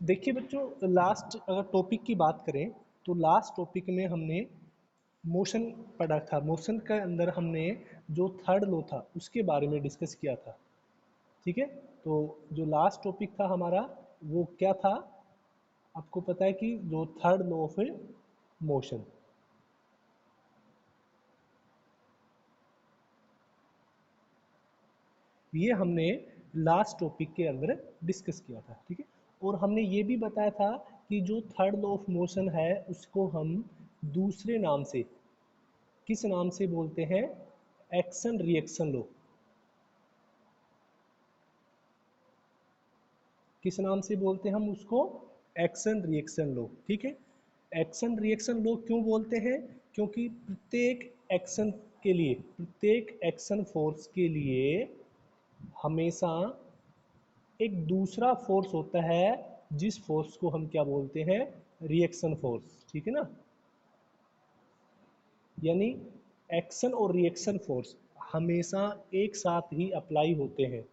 देखिए बच्चों, लास्ट अगर टॉपिक की बात करें तो लास्ट टॉपिक में हमने मोशन पढ़ा था। मोशन के अंदर हमने जो थर्ड लॉ था उसके बारे में डिस्कस किया था। ठीक है, तो जो लास्ट टॉपिक था हमारा वो क्या था, आपको पता है कि जो थर्ड लॉ ऑफ मोशन, ये हमने लास्ट टॉपिक के अंदर डिस्कस किया था। ठीक है, और हमने ये भी बताया था कि जो थर्ड लॉ ऑफ मोशन है उसको हम दूसरे नाम से, किस नाम से बोलते हैं, एक्शन रिएक्शन लॉ। किस नाम से बोलते हैं हम उसको, एक्शन रिएक्शन लॉ। ठीक है, एक्शन रिएक्शन लॉ क्यों बोलते हैं, क्योंकि प्रत्येक एक्शन के लिए, प्रत्येक एक्शन फोर्स के लिए हमेशा एक दूसरा फोर्स होता है जिस फोर्स को हम क्या बोलते हैं, रिएक्शन फोर्स। ठीक है ना, यानी एक्शन और रिएक्शन फोर्स हमेशा एक साथ ही अप्लाई होते हैं।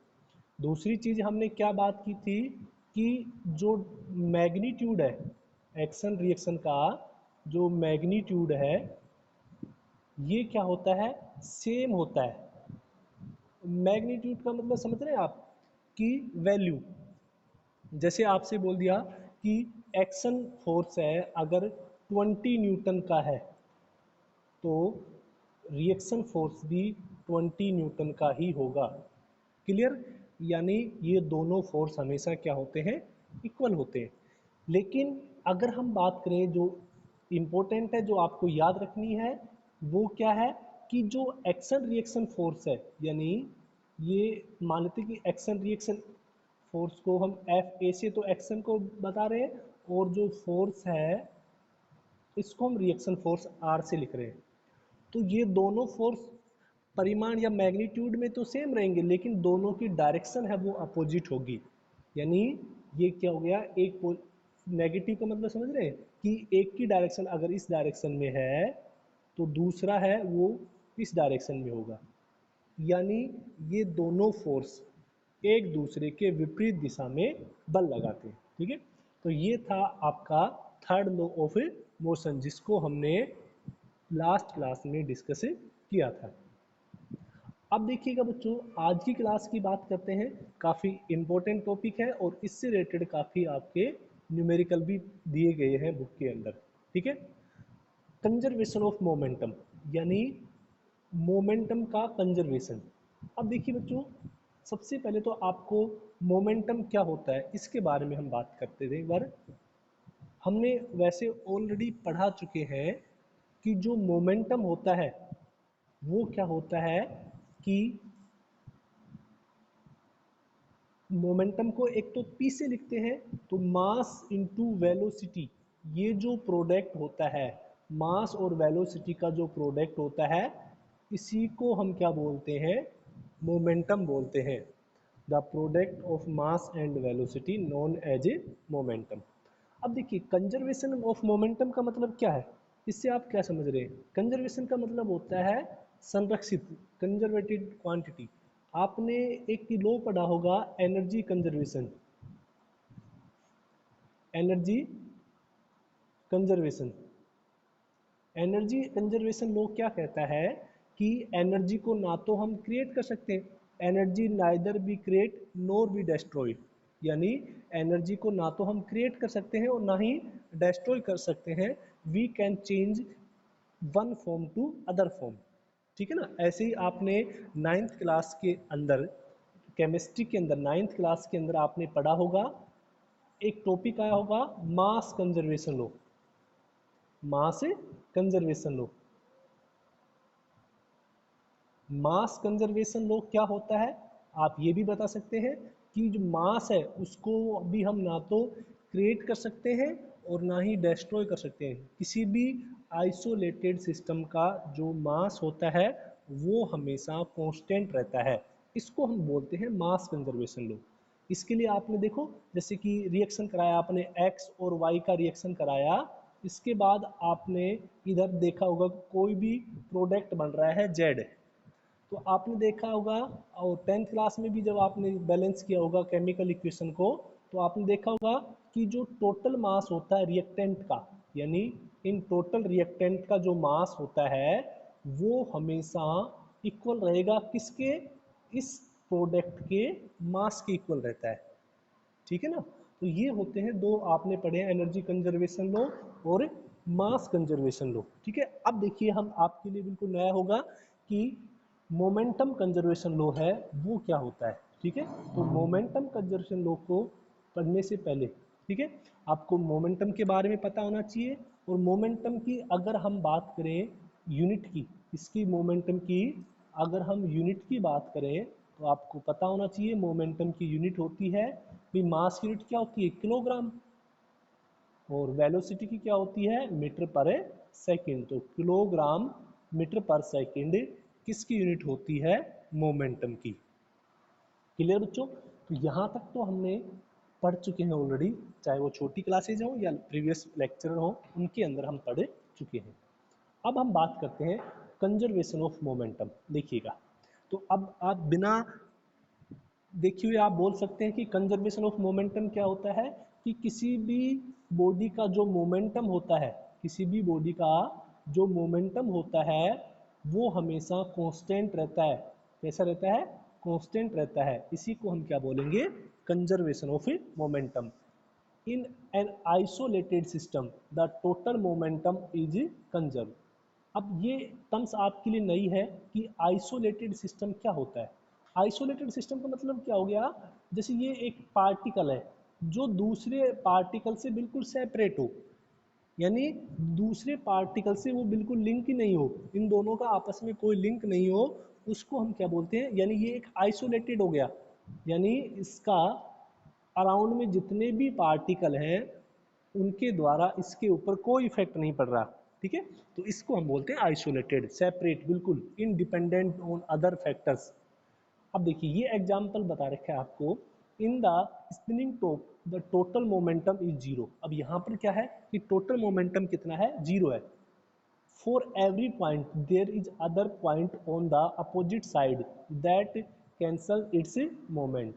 दूसरी चीज हमने क्या बात की थी कि जो मैग्नीट्यूड है एक्शन रिएक्शन का, जो मैग्नीट्यूड है ये क्या होता है, सेम होता है। मैग्नीट्यूड का मतलब समझ रहे हैं आप, कि वैल्यू, जैसे आपसे बोल दिया कि एक्शन फोर्स है अगर 20 न्यूटन का है तो रिएक्शन फोर्स भी 20 न्यूटन का ही होगा। क्लियर, यानी ये दोनों फोर्स हमेशा क्या होते हैं, इक्वल होते हैं। लेकिन अगर हम बात करें जो इम्पोर्टेंट है, जो आपको याद रखनी है, वो क्या है कि जो एक्शन रिएक्शन फोर्स है, यानी ये मान लेते कि एक्शन रिएक्शन फोर्स को हम एफ ए से तो एक्शन को बता रहे हैं, और जो फोर्स है इसको हम रिएक्शन फोर्स आर से लिख रहे हैं। तो ये दोनों फोर्स परिमाण या मैग्नीट्यूड में तो सेम रहेंगे, लेकिन दोनों की डायरेक्शन है वो अपोजिट होगी। यानी ये क्या हो गया, एक नेगेटिव का मतलब समझ रहे हैं कि एक की डायरेक्शन अगर इस डायरेक्शन में है तो दूसरा है वो इस डायरेक्शन में होगा। यानी ये दोनों फोर्स एक दूसरे के विपरीत दिशा में बल लगाते हैं। ठीक है, तो ये था आपका थर्ड लॉ ऑफ मोशन जिसको हमने लास्ट क्लास में डिस्कस किया था। अब देखिएगा बच्चों, आज की क्लास की बात करते हैं। काफ़ी इम्पोर्टेंट टॉपिक है और इससे रिलेटेड काफ़ी आपके न्यूमेरिकल भी दिए गए हैं बुक के अंदर। ठीक है, कंजर्वेशन ऑफ मोमेंटम, यानी मोमेंटम का कंजर्वेशन। अब देखिए बच्चों, सबसे पहले तो आपको मोमेंटम क्या होता है इसके बारे में हम बात करते थे। एक बार हमने वैसे ऑलरेडी पढ़ा चुके हैं कि जो मोमेंटम होता है वो क्या होता है कि मोमेंटम को एक तो पी से लिखते हैं, तो मास इनटू वेलोसिटी, ये जो प्रोडक्ट होता है मास और वेलोसिटी का जो प्रोडक्ट होता है इसी को हम क्या बोलते हैं, मोमेंटम बोलते हैं। The product of mass and velocity known as a momentum. अब देखिए, कंजर्वेशन ऑफ मोमेंटम का मतलब क्या है, इससे आप क्या समझ रहे हैं। कंजर्वेशन का मतलब होता है संरक्षित, कंजर्वेटेड क्वांटिटी। आपने एक लॉ पढ़ा होगा, energy conservation, energy conservation. Energy conservation law क्या कहता है कि एनर्जी को ना तो हम क्रिएट कर सकते हैं, energy neither be create nor be destroyed, यानी एनर्जी को ना तो हम क्रिएट कर सकते हैं और ना ही डेस्ट्रॉय कर सकते हैं। We can change one form to other form. ठीक है ना, ऐसे ही आपने नाइन्थ क्लास के अंदर, केमिस्ट्री के अंदर नाइन्थ क्लास के अंदर आपने पढ़ा होगा, एक टॉपिक आया होगा mass conservation law. Mass conservation law, mass conservation law क्या होता है, आप ये भी बता सकते हैं कि जो मास है उसको भी हम ना तो क्रिएट कर सकते हैं और ना ही डिस्ट्रॉय कर सकते हैं। किसी भी आइसोलेटेड सिस्टम का जो मास होता है वो हमेशा कांस्टेंट रहता है, इसको हम बोलते हैं मास कंजर्वेशन लॉ। इसके लिए आपने देखो, जैसे कि रिएक्शन कराया आपने एक्स और वाई का रिएक्शन कराया, इसके बाद आपने इधर देखा होगा कोई भी प्रोडक्ट बन रहा है जेड, तो आपने देखा होगा और 10th क्लास में भी जब आपने बैलेंस किया होगा केमिकल इक्वेशन को, तो आपने देखा होगा कि जो टोटल मास होता है रिएक्टेंट का, यानी इन टोटल रिएक्टेंट का जो मास होता है वो हमेशा इक्वल रहेगा किसके, इस प्रोडक्ट के मास के इक्वल रहता है, ठीक है ना। तो ये होते हैं दो आपने पढ़े हैं, एनर्जी कंजर्वेशन लॉ और मास कंजर्वेशन लॉ, ठीक है। अब देखिए हम आपके लिए बिल्कुल नया होगा कि मोमेंटम कंजर्वेशन लॉ है वो क्या होता है, ठीक है। तो मोमेंटम कंजर्वेशन लॉ को पढ़ने से पहले, ठीक है, आपको मोमेंटम के बारे में पता होना चाहिए। और मोमेंटम की अगर हम बात करें यूनिट की, इसकी मोमेंटम की अगर हम यूनिट की बात करें तो आपको पता होना चाहिए मोमेंटम की यूनिट होती है, भी मास यूनिट क्या होती है किलोग्राम, और वेलोसिटी की क्या होती है मीटर पर सेकंड। तो किलोग्राम मीटर पर सेकंड किसकी यूनिट होती है, मोमेंटम की। क्लियर बच्चों। तो यहाँ तक तो हमने पढ़ चुके हैं ऑलरेडी, चाहे वो छोटी क्लासेज हो या प्रीवियस लेक्चर हो उनके अंदर हम पढ़ चुके हैं। अब हम बात करते हैं कंजर्वेशन ऑफ मोमेंटम। देखिएगा, तो अब आप बिना देखे हुए आप बोल सकते हैं कि कंजर्वेशन ऑफ मोमेंटम क्या होता है, कि किसी भी बॉडी का जो मोमेंटम होता है, किसी भी बॉडी का जो मोमेंटम होता है वो हमेशा कांस्टेंट रहता है। कैसा रहता है, कांस्टेंट रहता है। इसी को हम क्या बोलेंगे, conservation of momentum. In an isolated system the total momentum is conserve. अब ये टर्म्स आपके लिए नई है कि आइसोलेटेड सिस्टम क्या होता है। आइसोलेटेड सिस्टम का मतलब क्या हो गया, जैसे ये एक पार्टिकल है जो दूसरे पार्टिकल से बिल्कुल सेपरेट हो, यानी दूसरे पार्टिकल से वो बिल्कुल लिंक ही नहीं हो, इन दोनों का आपस में कोई लिंक नहीं हो, उसको हम क्या बोलते हैं, यानी ये एक आइसोलेटेड हो गया। यानी इसका अराउंड में जितने भी पार्टिकल हैं उनके द्वारा इसके ऊपर कोई इफेक्ट नहीं पड़ रहा, ठीक है। तो इसको हम बोलते हैं आइसोलेटेड, सेपरेट, बिल्कुल इनडिपेंडेंट ऑन अदर फैक्टर्स। अब देखिए ये एग्जाम्पल बता रखा है आपको, in the spinning top the total momentum is zero. अब यहाँ पर क्या है कि टोटल मोमेंटम कितना है, जीरो है। For every point there is other point on the opposite side that cancel its moment.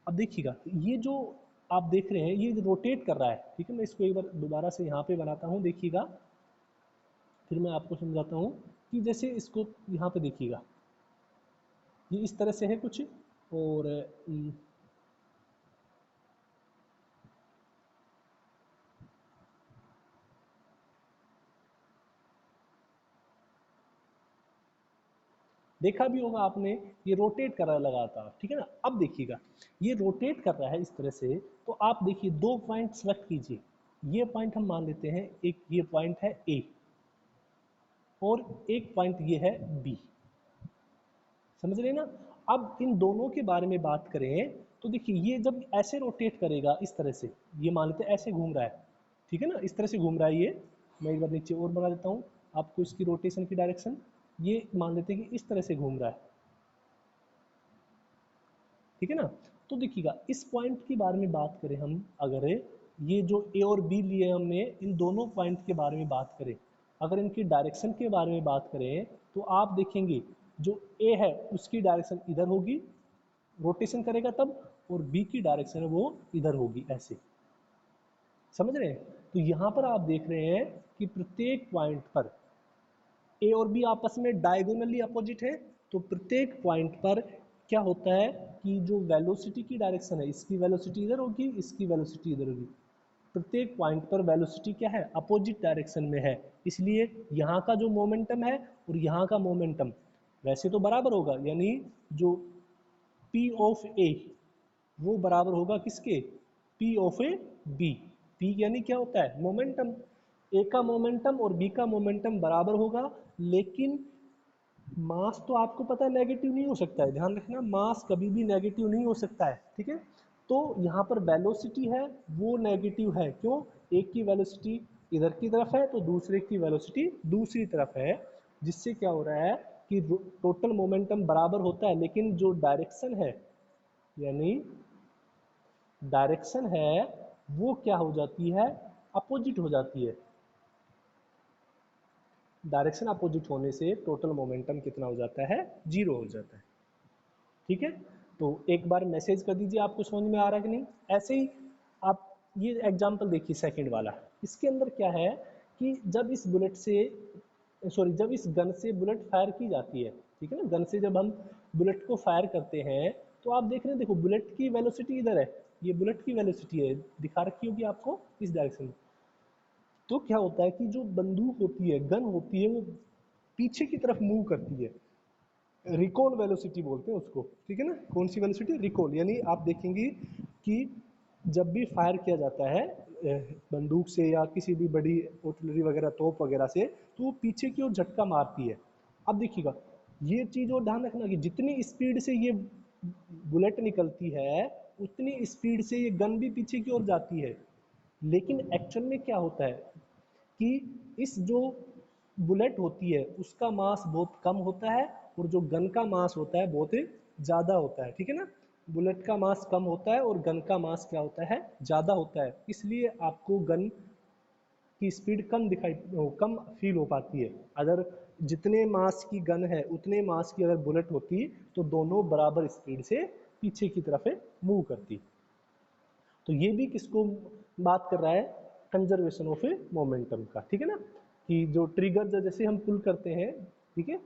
अब देखिएगा ये जो आप देख रहे हैं ये रोटेट कर रहा है, ठीक है। मैं इसको एक बार दोबारा से यहाँ पे बनाता हूँ, देखिएगा, फिर मैं आपको समझाता हूँ कि जैसे इसको यहाँ पे देखिएगा, ये इस तरह से है कुछ, और देखा भी होगा आपने, ये रोटेट कर रहा है लगातार, ठीक है ना। अब देखिएगा ये रोटेट कर रहा है इस तरह से, तो आप देखिए दो पॉइंट सेलेक्ट कीजिए। ये पॉइंट हम मान लेते हैं, एक ये पॉइंट है ए और एक पॉइंट ये है बी, समझ रहे हैं ना। अब इन दोनों के बारे में बात करें तो देखिए ये जब ऐसे रोटेट करेगा इस तरह से, ये मान लेते हैं ऐसे घूम रहा है, ठीक है ना, इस तरह से घूम रहा है ये। मैं एक बार नीचे और बना देता हूँ आपको इसकी रोटेशन की डायरेक्शन। ये मान लेते हैं कि इस तरह से घूम रहा है, ठीक है ना। तो देखिएगा इस पॉइंट के बारे में बात करें हम, अगर ये जो ए और बी लिए हमने, इन दोनों पॉइंट के बारे में बात करें, अगर इनकी डायरेक्शन के बारे में बात करें तो आप देखेंगे जो ए है उसकी डायरेक्शन इधर होगी, रोटेशन करेगा तब, और बी की डायरेक्शन है वो इधर होगी, ऐसे, समझ रहे हैं। तो यहाँ पर आप देख रहे हैं कि प्रत्येक पॉइंट पर ए और बी आपस में डायगोनली अपोजिट है, तो प्रत्येक पॉइंट पर क्या होता है कि जो वेलोसिटी की डायरेक्शन है, इसकी वेलोसिटी इधर होगी, इसकी वेलोसिटी इधर होगी। प्रत्येक पॉइंट पर वेलोसिटी क्या है, अपोजिट डायरेक्शन में है, इसलिए यहाँ का जो मोमेंटम है और यहाँ का मोमेंटम वैसे तो बराबर होगा, यानी जो P ऑफ ए वो बराबर होगा किसके, P of A B. P यानी क्या होता है, मोमेंटम। ए का मोमेंटम और बी का मोमेंटम बराबर होगा, लेकिन मास तो आपको पता है नेगेटिव नहीं हो सकता है, ध्यान रखना, मास कभी भी नेगेटिव नहीं हो सकता है, ठीक है। तो यहाँ पर वेलोसिटी है वो नेगेटिव है, क्यों, एक की वेलोसिटी इधर की तरफ है तो दूसरे की वेलोसिटी दूसरी तरफ है, जिससे क्या हो रहा है कि टोटल मोमेंटम बराबर होता है, लेकिन जो डायरेक्शन है, यानी डायरेक्शन है वो क्या हो जाती है, अपोजिट हो जाती है। डायरेक्शन अपोजिट होने से टोटल मोमेंटम कितना हो जाता है, जीरो हो जाता है, ठीक है। तो एक बार मैसेज कर दीजिए आपको समझ में आ रहा है कि नहीं। ऐसे ही ये एग्जाम्पल देखिए सेकंड वाला, इसके अंदर क्या है कि जब इस बुलेट से जब इस गन से बुलेट फायर की जाती है, ठीक है ना, गन से जब हम बुलेट को फायर करते हैं तो आप देख रहे हैं, देखो बुलेट की वेलोसिटी इधर है, ये बुलेट की वेलोसिटी है, दिखा रखी होगी आपको इस डायरेक्शन में। तो क्या होता है कि जो बंदूक होती है, गन होती है, वो पीछे की तरफ मूव करती है, रिकॉल वेलोसिटी बोलते हैं उसको, ठीक है ना। कौन सी वेलोसिटी? रिकॉल, यानी आप देखेंगे कि जब भी फायर किया जाता है बंदूक से या किसी भी बड़ी आर्टिलरी वगैरह, तोप वगैरह से, तो वो पीछे की ओर झटका मारती है। अब देखिएगा, ये चीज़ और ध्यान रखना कि जितनी स्पीड से ये बुलेट निकलती है, उतनी स्पीड से ये गन भी पीछे की ओर जाती है। लेकिन एक्चुअल में क्या होता है कि इस जो बुलेट होती है उसका मास बहुत कम होता है, और जो गन का मास होता है बहुत ज़्यादा होता है, ठीक है ना। बुलेट का मास कम होता है और गन का मास क्या होता है? ज़्यादा होता है, इसलिए आपको गन की स्पीड कम फील हो पाती है। अगर जितने मास की गन है उतने मास की अगर बुलेट होती तो दोनों बराबर स्पीड से पीछे की तरफ मूव करती। तो ये भी किसको बात कर रहा है? कंजर्वेशन ऑफ मोमेंटम का, ठीक है ना। कि जो ट्रिगर जैसे हम पुल करते हैं, ठीक है,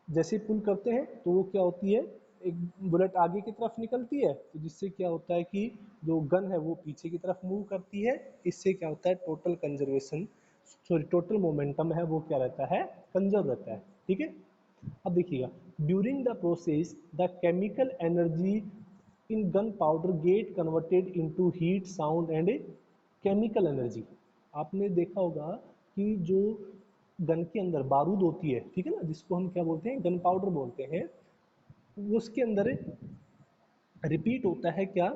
जैसे पुल करते हैं तो वो क्या होती है, एक बुलेट आगे की तरफ निकलती है, तो जिससे क्या होता है कि जो गन है वो पीछे की तरफ मूव करती है। इससे क्या होता है, टोटल मोमेंटम है वो क्या रहता है? कंजर्व रहता है, ठीक है। अब देखिएगा, during the process the chemical energy in gun powder get converted into heat, sound and chemical energy. आपने देखा होगा कि जो गन के अंदर बारूद होती है, ठीक है ना, जिसको हम क्या बोलते हैं? गन पाउडर बोलते हैं। उसके अंदर रिपीट होता है क्या,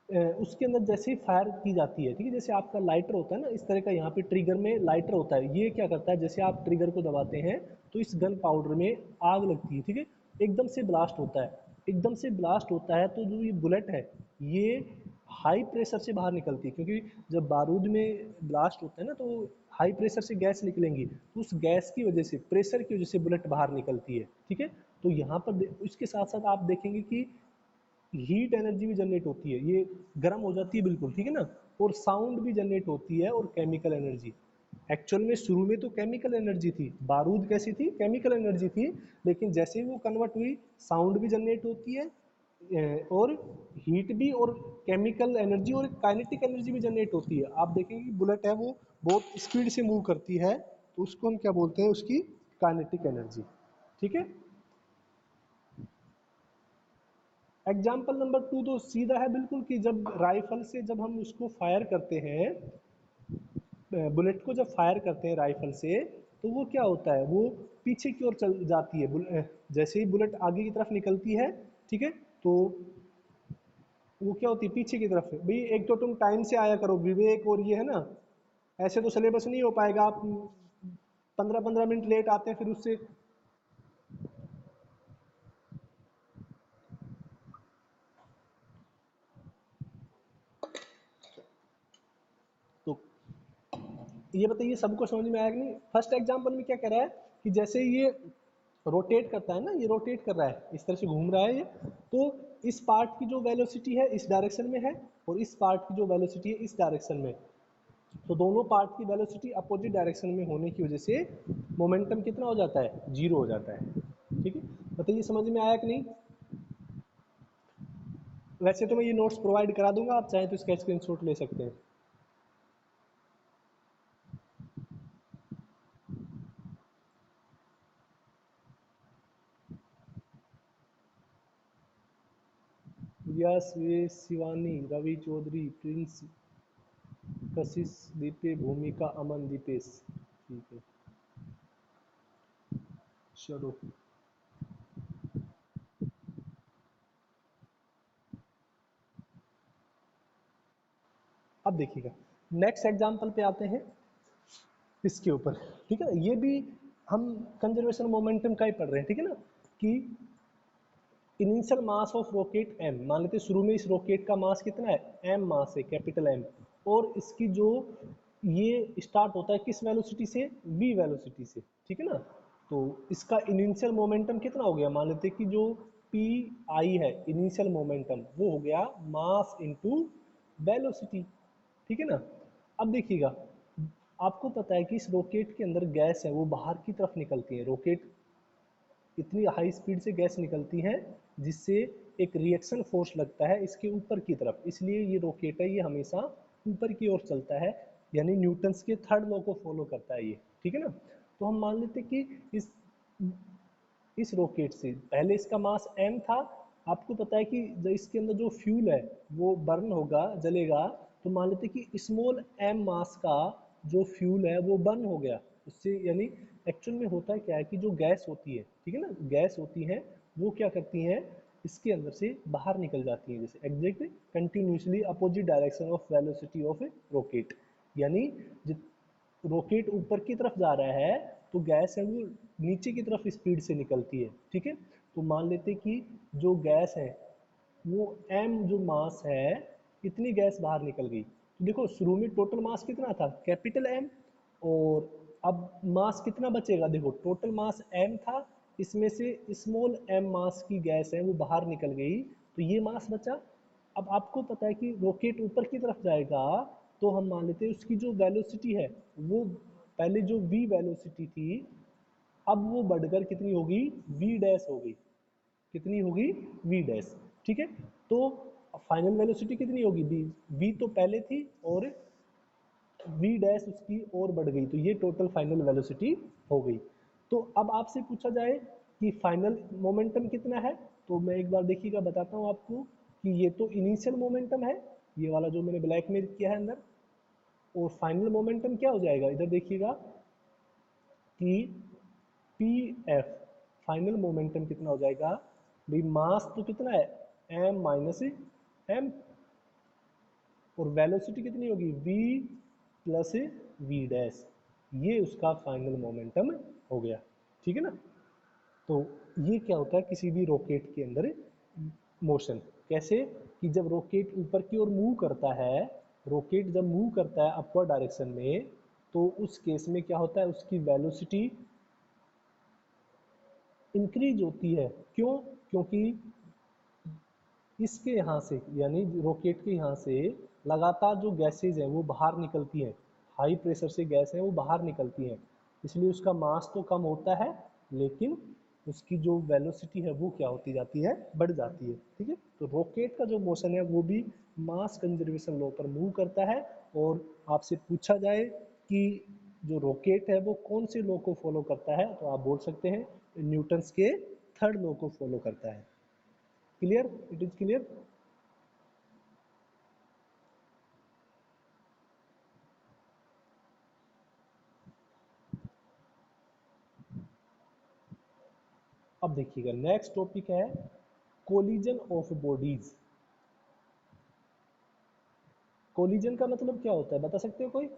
उसके अंदर जैसे ही फायर की जाती है, ठीक है, जैसे आपका लाइटर होता है ना, इस तरह का यहाँ पे ट्रिगर में लाइटर होता है, ये क्या करता है, जैसे आप ट्रिगर को दबाते हैं तो इस गन पाउडर में आग लगती है, ठीक है, एकदम से ब्लास्ट होता है। एकदम से ब्लास्ट होता है तो जो ये बुलेट है ये हाई प्रेशर से बाहर निकलती है, क्योंकि जब बारूद में ब्लास्ट होता है ना तो हाई प्रेशर से गैस निकलेंगी, तो उस गैस की वजह से, प्रेशर की वजह से बुलेट बाहर निकलती है, ठीक है। तो यहाँ पर इसके साथ साथ आप देखेंगे कि हीट एनर्जी भी जनरेट होती है, ये गर्म हो जाती है बिल्कुल, ठीक है ना, और साउंड भी जनरेट होती है, और केमिकल एनर्जी। एक्चुअल में शुरू में तो केमिकल एनर्जी थी, बारूद कैसी थी? केमिकल एनर्जी थी, लेकिन जैसे ही वो कन्वर्ट हुई, साउंड भी जनरेट होती है, और हीट भी, और केमिकल एनर्जी और काइनेटिक एनर्जी भी जनरेट होती है। आप देखेंगे कि बुलेट है वो बहुत स्पीड से मूव करती है, तो उसको हम क्या बोलते हैं? उसकी काइनेटिक एनर्जी, ठीक है। एग्जाम्पल नंबर 2 तो सीधा है बिल्कुल, कि जब राइफल से जब हम उसको फायर करते हैं, बुलेट को जब फायर करते हैं राइफल से, तो वो क्या होता है, वो पीछे की ओर चल जाती है। जैसे ही बुलेट आगे की तरफ निकलती है, ठीक है, तो वो क्या होती है? पीछे की तरफ। भाई एक तो तुम टाइम से आया करो, विवेक, और ये है ना, ऐसे तो सिलेबस नहीं हो पाएगा, आप 15-15 मिनट लेट आते हैं फिर उससे। तो ये बताइए सबको समझ में आया कि नहीं? फर्स्ट एग्जांपल में क्या कह रहा है कि जैसे ये रोटेट करता है ना, ये रोटेट कर रहा है, इस तरह से घूम रहा है ये, तो इस पार्ट की जो वेलोसिटी है इस डायरेक्शन में है, और इस पार्ट की जो वेलोसिटी है इस डायरेक्शन में। तो दोनों पार्ट की वेलोसिटी अपोजिट डायरेक्शन में होने की वजह से मोमेंटम कितना हो जाता है? 0 हो जाता है, ठीक है। बताइए समझ में आया कि नहीं? वैसे तो मैं ये नोट्स प्रोवाइड करा दूंगा, आप चाहें तो इसका स्क्रीनशॉट ले सकते हैं। यस, वे शिवानी, रवि चौधरी, प्रिंस, कशिश, दीपे, भूमिका, अमन, दीपेश, ठीक है, चलो। अब देखिएगा, नेक्स्ट एग्जाम्पल पे आते हैं इसके ऊपर, ठीक है ना। ये भी हम कंजर्वेशन मोमेंटम का ही पढ़ रहे हैं, ठीक है ना, कि initial mass of rocket M, मान लेते शुरू में इस रॉकेट का मास कितना है? एम मास है, कैपिटल एम, और इसकी जो ये स्टार्ट होता है किस वेलोसिटी से? वी वेलोसिटी से, ठीक है ना। तो इसका इनिशियल मोमेंटम कितना हो गया? मान लेते कि जो पी आई है, इनिशियल मोमेंटम, वो हो गया मास इनटू वेलोसिटी, ठीक है ना। अब देखिएगा, आपको पता है कि इस रॉकेट के अंदर गैस है वो बाहर की तरफ निकलती है। रॉकेट इतनी हाई स्पीड से गैस निकलती है जिससे एक रिएक्शन फोर्स लगता है इसके ऊपर की तरफ, इसलिए ये रॉकेट है ये हमेशा ऊपर की ओर चलता है, यानी न्यूटन्स के थर्ड लॉ को फॉलो करता है ये, ठीक है ना। तो हम मान लेते हैं कि इस रॉकेट से पहले इसका मास m था। आपको पता है कि जब इसके अंदर जो फ्यूल है वो बर्न होगा, जलेगा, तो मान लेते हैं कि स्मॉल m मास का जो फ्यूल है वो बर्न हो गया उससे, यानी एक्चुअल में होता है क्या है कि जो गैस होती है, ठीक है ना, गैस होती है वो क्या करती हैं, इसके अंदर से बाहर निकल जाती है, जैसे exact continuously opposite direction of velocity of A rocket, यानी रॉकेट ऊपर की तरफ जा रहा है तो गैस है वो नीचे की तरफ स्पीड से निकलती है, ठीक है। तो मान लेते कि जो गैस है वो m जो मास है, इतनी गैस बाहर निकल गई। तो देखो शुरू में टोटल मास कितना था, कैपिटल M, और अब मास कितना बचेगा, देखो टोटल मास m था, इसमें से स्मॉल m मास की गैस है वो बाहर निकल गई, तो ये मास बचा। अब आपको पता है कि रॉकेट ऊपर की तरफ जाएगा तो हम मान लेते हैं उसकी जो वेलोसिटी है वो पहले जो v वेलोसिटी थी अब वो बढ़कर कितनी होगी, v डैश होगी, कितनी होगी, v डैश, ठीक है। तो फाइनल वेलोसिटी कितनी होगी, v तो पहले थी और v डैश उसकी और बढ़ गई, तो ये टोटल फाइनल वेलोसिटी हो गई। तो अब आपसे पूछा जाए कि फाइनल मोमेंटम कितना है, तो मैं एक बार देखिएगा बताता हूँ आपको कि ये तो इनिशियल मोमेंटम है, ये वाला जो मैंने ब्लैक में किया है अंदर, और फाइनल मोमेंटम क्या हो जाएगा, इधर देखिएगा कि पी एफ, फाइनल मोमेंटम कितना हो जाएगा भाई, मास तो कितना है m माइनस एम, और वेलोसिटी कितनी होगी v प्लस v डैश, ये उसका फाइनल मोमेंटम हो गया, ठीक है ना। तो ये क्या होता है किसी भी रॉकेट के अंदर मोशन, कैसे कि जब रॉकेट ऊपर की ओर मूव करता है, रॉकेट जब मूव करता है अपवर्ड डायरेक्शन में, तो उस केस में क्या होता है उसकी वेलोसिटी इंक्रीज होती है, क्यों, क्योंकि इसके यहाँ से यानी रॉकेट के यहाँ से लगातार जो गैसेज हैं वो बाहर निकलती हैं, हाई प्रेशर से गैस है वो बाहर निकलती हैं, इसलिए उसका मास तो कम होता है लेकिन उसकी जो वेलोसिटी है वो क्या होती जाती है, बढ़ जाती है, ठीक है। तो रॉकेट का जो मोशन है वो भी मास कंजर्वेशन लॉ पर मूव करता है, और आपसे पूछा जाए कि जो रॉकेट है वो कौन से लॉ को फॉलो करता है, तो आप बोल सकते हैं न्यूटन्स के थर्ड लॉ को फॉलो करता है। Clear, it is clear. अब देखिएगा नेक्स्ट टॉपिक है कोलिजन ऑफ बॉडीज। कोलिजन का मतलब क्या होता है बता सकते हो कोई,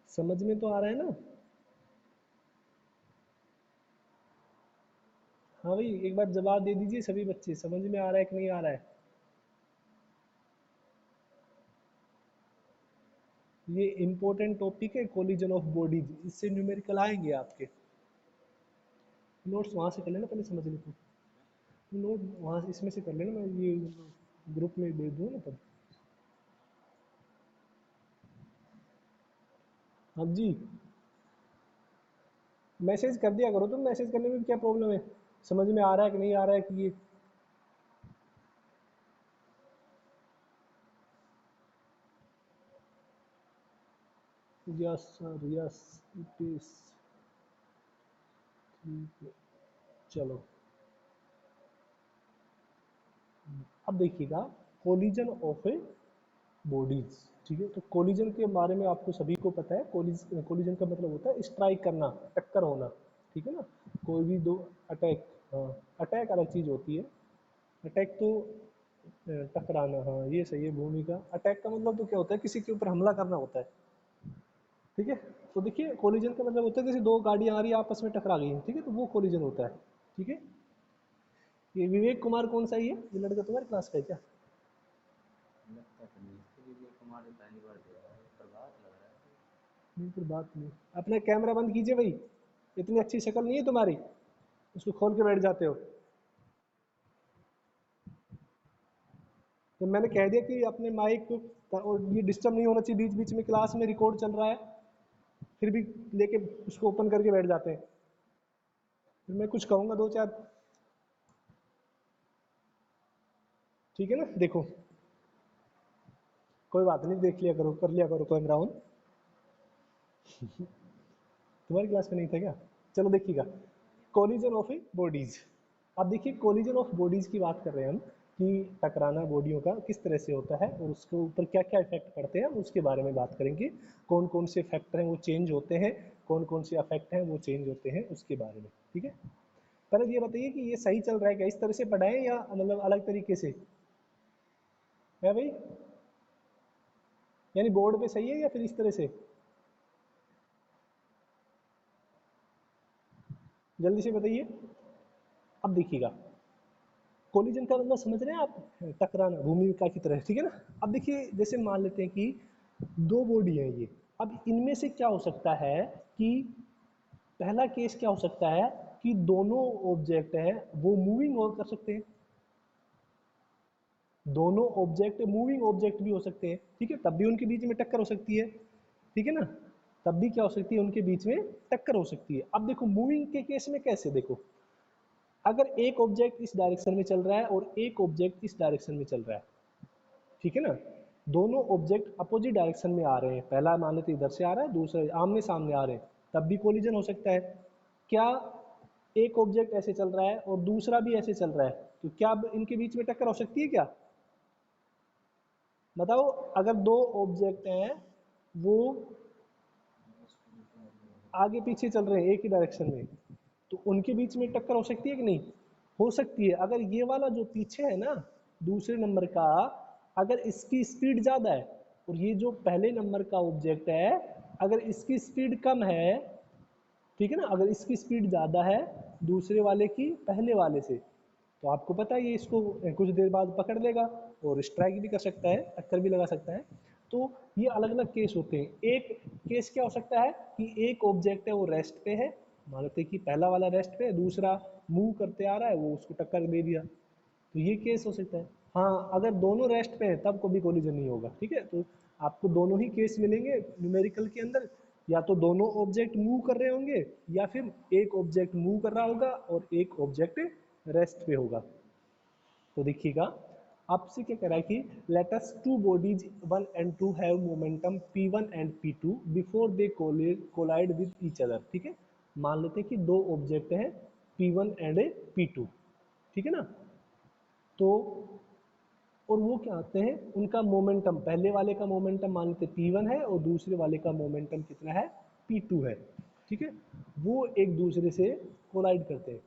समझ में तो आ रहा है ना। हाँ भाई एक बार जवाब दे दीजिए सभी बच्चे, समझ में आ रहा है कि नहीं आ रहा है। ये इंपॉर्टेंट टॉपिक है कोलिजन ऑफ बॉडीज, इससे न्यूमेरिकल आएंगे आपके। नोट्स वहां से कर लेना पहले, समझ लेते, नोट वहां से इसमें से कर लेना, मैं ये ग्रुप में भेज दूँ ना तब। हाँ जी, मैसेज कर दिया करो, तुम मैसेज करने में क्या प्रॉब्लम है, समझ में आ रहा है कि नहीं आ रहा है कि ये। Yes sir yes, it is, ठीक है, चलो। अब देखिएगा कोलिजन ऑफ ए बॉडीज, ठीक है। तो कोलिजन के बारे में आपको सभी को पता है, कोलिजन का मतलब होता है स्ट्राइक करना, टक्कर होना, ठीक है ना। कोई भी दो अटैक, हाँ, अटैक अलग चीज होती है, अटैक तो टकराना, हाँ ये सही है भूमिका। अटैक का मतलब तो क्या होता है किसी के ऊपर हमला करना होता है, ठीक है। तो देखिए कोलिजन का मतलब होता है जैसे दो गाड़ियां आ रही है आपस में टकरा गई हैं, ठीक है, तो वो कोलिजन होता है, ठीक है। ये विवेक कुमार कौन सा ही है, ये लड़का तुम्हारे क्लास का है क्या। नहीं फिर बात नहीं, अपना कैमरा बंद कीजिए भाई, इतनी अच्छी शक्ल नहीं है तुम्हारी, उसको खोल के बैठ जाते हो। तो मैंने कह दिया कि अपने माइक और ये डिस्टर्ब नहीं होना चाहिए, बीच बीच में क्लास में रिकॉर्ड चल रहा है, फिर भी लेके उसको ओपन करके बैठ जाते हैं। फिर मैं कुछ कहूँगा दो चार, ठीक है ना। देखो कोई बात नहीं, देख लिया करो, कर लिया करो कैमरा ऑन। तुम्हारी क्लास में नहीं था क्या? चलो देखिएगा, कोलिजन ऑफ बॉडीज। अब देखिए कोलिजन ऑफ बॉडीज की बात कर रहे हैं हम, कि टकराना बॉडियों का किस तरह से होता है और उसके ऊपर क्या क्या इफेक्ट पड़ते हैं, उसके बारे में बात करेंगे। कौन कौन से फैक्टर हैं वो चेंज होते हैं, कौन कौन से अफेक्ट हैं वो चेंज होते हैं, उसके बारे में, ठीक है। पहले ये बताइए कि ये सही चल रहा है क्या, इस तरह से पढ़ाएं या मतलब अलग तरीके से है भाई? यानी बोर्ड पे सही है या फिर इस तरह से? जल्दी से बताइए। अब देखिएगा, कोलिजन का मतलब समझ रहे हैं आप, टकराना भूमिका की तरह, ठीक है ना। अब देखिए जैसे मान लेते हैं कि दो बॉडी है ये, अब इनमें से क्या हो सकता है कि पहला केस क्या हो सकता है कि दोनों ऑब्जेक्ट हैं वो मूविंग और कर सकते हैं, दोनों ऑब्जेक्ट मूविंग ऑब्जेक्ट भी हो सकते हैं, ठीक है, तब भी उनके बीच में टक्कर हो सकती है, ठीक है ना। तब भी क्या हो सकती है, उनके बीच में टक्कर हो सकती है। अब देखो मूविंग के केस में कैसे, देखो अगर एक ऑब्जेक्ट इस डायरेक्शन में चल रहा है और एक ऑब्जेक्ट इस डायरेक्शन में चल रहा है, ठीक है ना, दोनों ऑब्जेक्ट अपोजिट डायरेक्शन में आ रहे हैं, पहला मान लेते इधर से आ रहा है, दूसरा आमने सामने आ रहे हैं, तब भी कोलिजन हो सकता है। क्या एक ऑब्जेक्ट ऐसे चल रहा है और दूसरा भी ऐसे चल रहा है, तो क्या अब इनके बीच में टक्कर हो सकती है क्या? बताओ, अगर दो ऑब्जेक्ट हैं वो आगे पीछे चल रहे हैं एक ही डायरेक्शन में, तो उनके बीच में टक्कर हो सकती है कि नहीं? हो सकती है। अगर ये वाला जो पीछे है ना दूसरे नंबर का, अगर इसकी स्पीड ज़्यादा है और ये जो पहले नंबर का ऑब्जेक्ट है अगर इसकी स्पीड कम है, ठीक है ना, अगर इसकी स्पीड ज़्यादा है दूसरे वाले की पहले वाले से, तो आपको पता है ये इसको कुछ देर बाद पकड़ लेगा और स्ट्राइक भी कर सकता है, टक्कर भी लगा सकता है। तो ये अलग अलग केस होते हैं। एक केस क्या हो सकता है कि एक ऑब्जेक्ट है वो रेस्ट पे है, मान लेते हैं कि पहला वाला रेस्ट पे है, दूसरा मूव करते आ रहा है, वो उसको टक्कर दे दिया, तो ये केस हो सकता है। हाँ, अगर दोनों रेस्ट पे हैं तब कभी कोलिजन नहीं होगा, ठीक है। तो आपको दोनों ही केस मिलेंगे न्यूमेरिकल के अंदर, या तो दोनों ऑब्जेक्ट मूव कर रहे होंगे या फिर एक ऑब्जेक्ट मूव कर रहा होगा और एक ऑब्जेक्ट रेस्ट पे होगा। तो देखिएगा, आपसे क्या कह रहा है कि let us two bodies 1 and 2 have momentum p1 and p2 before they collide with each other, ठीक है। मान लेते हैं कि दो ऑब्जेक्ट हैं p1 एंड p2, ठीक है ना। तो और वो क्या होते हैं, उनका मोमेंटम, पहले वाले का मोमेंटम मान लेते p1 है और दूसरे वाले का मोमेंटम कितना है, p2 है, ठीक है। वो एक दूसरे से कोलाइड करते हैं,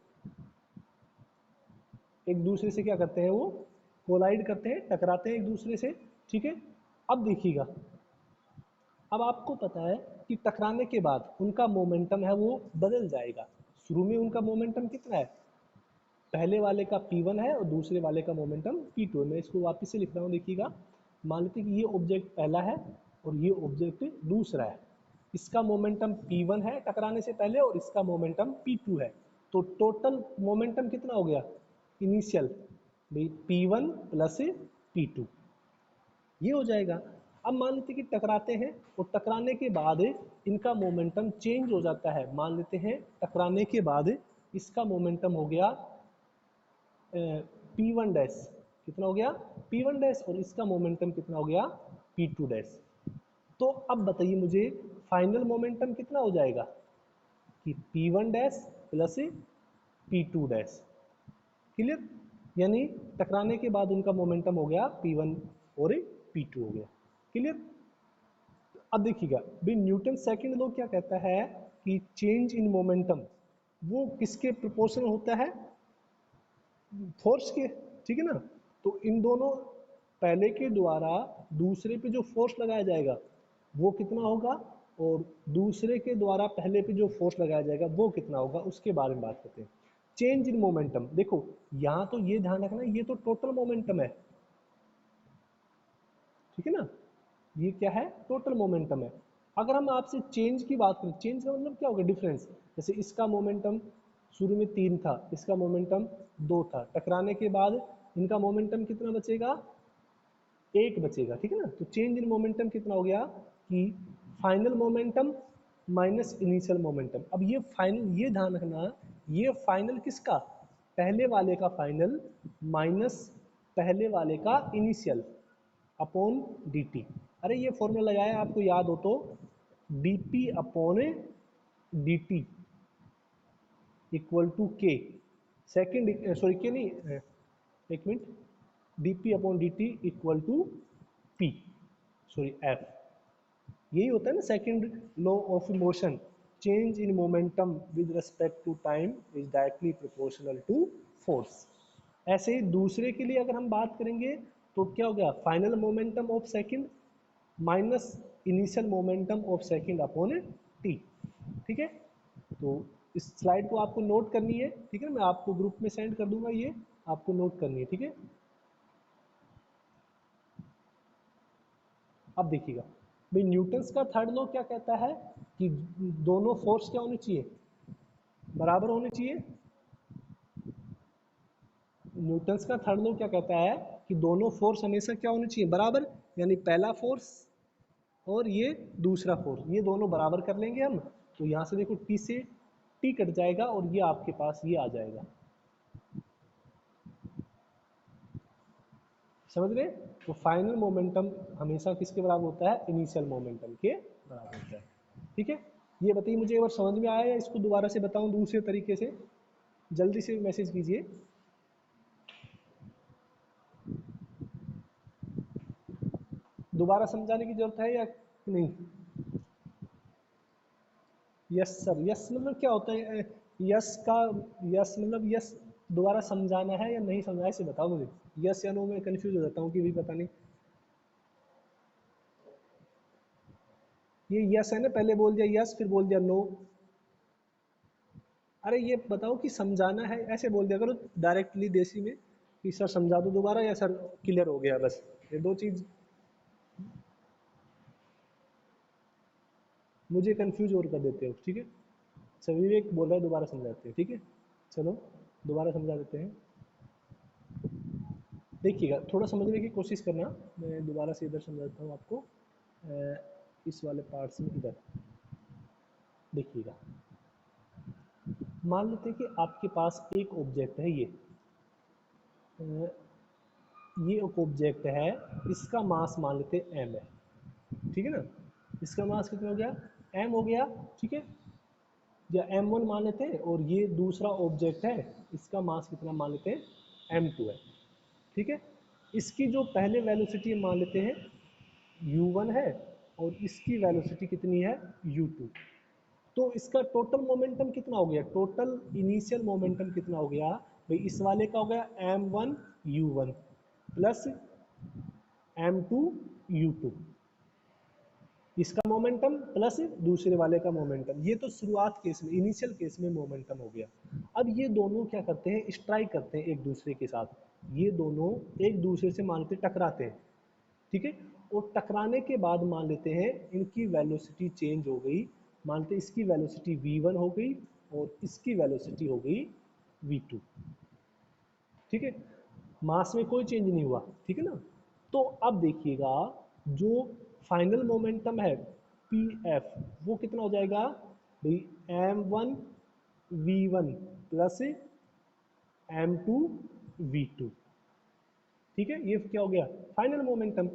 एक दूसरे से क्या करते हैं, वो कोलाइड करते हैं, टकराते हैं एक दूसरे से, ठीक है। अब देखिएगा, अब आपको पता है कि टकराने के बाद उनका मोमेंटम है वो बदल जाएगा। शुरू में उनका मोमेंटम कितना है, पहले वाले का p1 है और दूसरे वाले का मोमेंटम p2 है। मैं इसको वापस से लिख रहा हूँ, देखिएगा। मान लेते हैं कि ये ऑब्जेक्ट पहला है और ये ऑब्जेक्ट दूसरा है, इसका मोमेंटम p1 है टकराने से पहले और इसका मोमेंटम p2 है, तो टोटल मोमेंटम कितना हो गया इनिशियल, भाई p1 प्लस p2, ये हो जाएगा। अब मान लेते हैं कि टकराते हैं और टकराने के बाद इनका मोमेंटम चेंज हो जाता है। मान लेते हैं टकराने के बाद इसका मोमेंटम हो गया P1 डैश, कितना हो गया P1 डैश, और इसका मोमेंटम कितना हो गया P2 डैश। तो अब बताइए मुझे फाइनल मोमेंटम कितना हो जाएगा कि P1 dash plus P2 dash, clear. यानी टकराने के बाद उनका मोमेंटम हो गया P1 और P2 हो गया, क्लियर। अब देखिएगा भाई, न्यूटन सेकंड लॉ क्या कहता है कि चेंज इन मोमेंटम वो किसके प्रोपोर्शनल होता है, फोर्स के, ठीक है ना। तो इन दोनों, पहले के द्वारा दूसरे पे जो फोर्स लगाया जाएगा वो कितना होगा, और दूसरे के द्वारा पहले पे जो फोर्स लगाया जाएगा वो कितना होगा, उसके बारे में बात करते हैं। चेंज इन मोमेंटम, देखो यहाँ तो ये ध्यान रखना ये तो टोटल मोमेंटम है, ठीक है ना, ये क्या है टोटल मोमेंटम है। अगर हम आपसे चेंज की बात करें, चेंज का मतलब क्या होगा, डिफरेंस। जैसे इसका मोमेंटम शुरू में 3 था, इसका मोमेंटम 2 था, टकराने के बाद इनका मोमेंटम कितना बचेगा एक बचेगा, ठीक है ना। तो चेंज इन मोमेंटम कितना हो गया कि final momentum minus initial momentum. अब ये फाइनल, ये ध्यान रखना, ये फाइनल किसका, पहले वाले का फाइनल माइनस पहले वाले का इनिशियल अपॉन डी टी। अरे ये फॉर्मूला लगाया आपको याद हो तो, D P upon D T equal to K, second sorry K नहीं, एक minute, D P upon D T equal to P, sorry F. यही होता है ना second law of motion, change in momentum with respect to time is directly proportional to force. ऐसे ही दूसरे के लिए अगर हम बात करेंगे तो क्या हो गया, final momentum of second minus initial momentum of second upon T. ठीक है, तो इस स्लाइड को आपको नोट करनी है, ठीक है, मैं आपको ग्रुप में सेंड कर दूंगा, ये आपको नोट करनी है, ठीक है। अब देखिएगा भाई, न्यूटन्स का थर्ड लॉ क्या कहता है कि दोनों फोर्स क्या होने चाहिए, बराबर होने चाहिए। न्यूटन्स का थर्ड लॉ क्या कहता है कि दोनों फोर्स हमेशा क्या होने चाहिए, बराबर। यानी पहला फोर्स और ये दूसरा फोर्स, ये दोनों बराबर कर लेंगे हम, तो यहाँ से देखो टी से टी कट जाएगा और ये आपके पास ये आ जाएगा, समझ रहे। तो फाइनल मोमेंटम हमेशा किसके बराबर होता है, इनिशियल मोमेंटम के बराबर होता है, ठीक है। ये बताइए मुझे एक बार समझ में आया या इसको दोबारा से बताऊं दूसरे तरीके से, जल्दी से मैसेज कीजिए। दोबारा समझाने की जरूरत है या नहीं। यस सर, यस मतलब क्या होता है, यस का, यस मतलब यस दोबारा समझाना है या नहीं समझाना है, इसे बताओ मुझे। यस या नो में कंफ्यूज हो जाता हूँ कि भी पता नहीं। ये यस है ना, पहले बोल दिया यस फिर बोल दिया नो। अरे ये बताओ कि समझाना है, ऐसे बोल दिया करो डायरेक्टली देसी में कि सर समझा दो दोबारा, या सर क्लियर हो गया, बस ये दो चीज मुझे कंफ्यूज और कर देते हो, ठीक है। सर विवेक बोल रहा है दोबारा समझाते हैं, ठीक है, चलो दोबारा समझा देते हैं। देखिएगा थोड़ा समझने की कोशिश करना, मैं दोबारा से इधर समझाता हूँ आपको, इस वाले पार्ट में इधर देखिएगा। मान लेते हैं कि आपके पास एक ऑब्जेक्ट है, ये एक ऑब्जेक्ट है, इसका मास मान लेते हैं एम है, ठीक है ना। इसका मास कितना हो गया, एम हो गया, ठीक है, या एम वन मान लेते हैं, और ये दूसरा ऑब्जेक्ट है, इसका मास कितना मान लेते हैं एम टू है, ठीक है। इसकी जो पहले वेलोसिटी मान लेते हैं u1 है, और इसकी वेलोसिटी कितनी है u2। तो इसका टोटल मोमेंटम कितना हो गया, टोटल इनिशियल मोमेंटम कितना हो गया भाई, इस वाले का हो गया m1 u1 plus m2 u2, इसका मोमेंटम प्लस दूसरे वाले का मोमेंटम। ये तो शुरुआत केस में, इनिशियल केस में मोमेंटम हो गया। अब ये दोनों क्या करते हैं, स्ट्राइक करते हैं एक दूसरे के साथ, ये दोनों एक दूसरे से मान लेते टकराते हैं, ठीक है। और टकराने के बाद मान लेते हैं इनकी वेलोसिटी चेंज हो गई, मानते हैं इसकी वेलोसिटी v1 हो गई और इसकी वेलोसिटी हो गई v2, ठीक है। मास में कोई चेंज नहीं हुआ, ठीक है ना। तो अब देखिएगा जो फाइनल मोमेंटम है पी एफ, वो कितना हो जाएगा भाई, m1 v1 plus m2 v2, ठीक है। ये क्या हो गया, फाइनल मोमेंटम।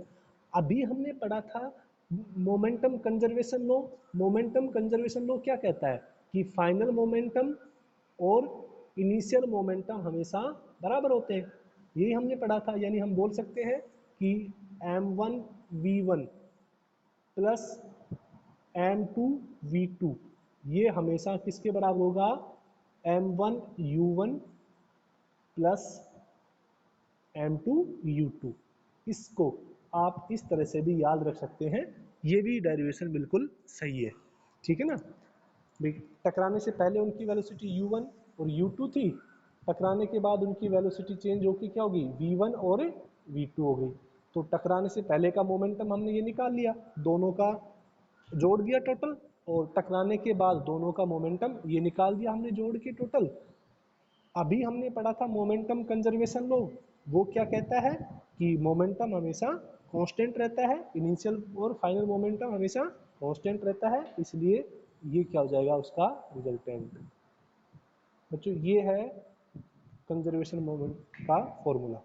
अभी हमने पढ़ा था momentum conservation law. Momentum conservation law क्या कहता है कि फाइनल मोमेंटम और इनिशियल मोमेंटम हमेशा बराबर होते हैं, यही हमने पढ़ा था। यानी हम बोल सकते हैं कि m1 v1 plus m2 v2 ये हमेशा किसके बराबर होगा, m1 u1 plus m2 u2। इसको आप इस तरह से भी याद रख सकते हैं, ये भी डेरिवेशन बिल्कुल सही है, ठीक है ना। टकराने से पहले उनकी वेलोसिटी u1 और u2 थी, टकराने के बाद उनकी वेलोसिटी चेंज होकर क्या होगी, v1 और v2 हो गई। तो टकराने से पहले का मोमेंटम हमने ये निकाल लिया, दोनों का जोड़ दिया टोटल, और टकराने के बाद दोनों का मोमेंटम ये निकाल दिया हमने जोड़ के टोटल। अभी हमने पढ़ा था मोमेंटम कंजर्वेशन लॉ, वो क्या कहता है कि मोमेंटम हमेशा कांस्टेंट रहता है, इनिशियल और फाइनल मोमेंटम हमेशा कांस्टेंट रहता है, इसलिए ये क्या हो जाएगा उसका रिजल्टेंट। बच्चों ये है कंजर्वेशन मोमेंट का फॉर्मूला।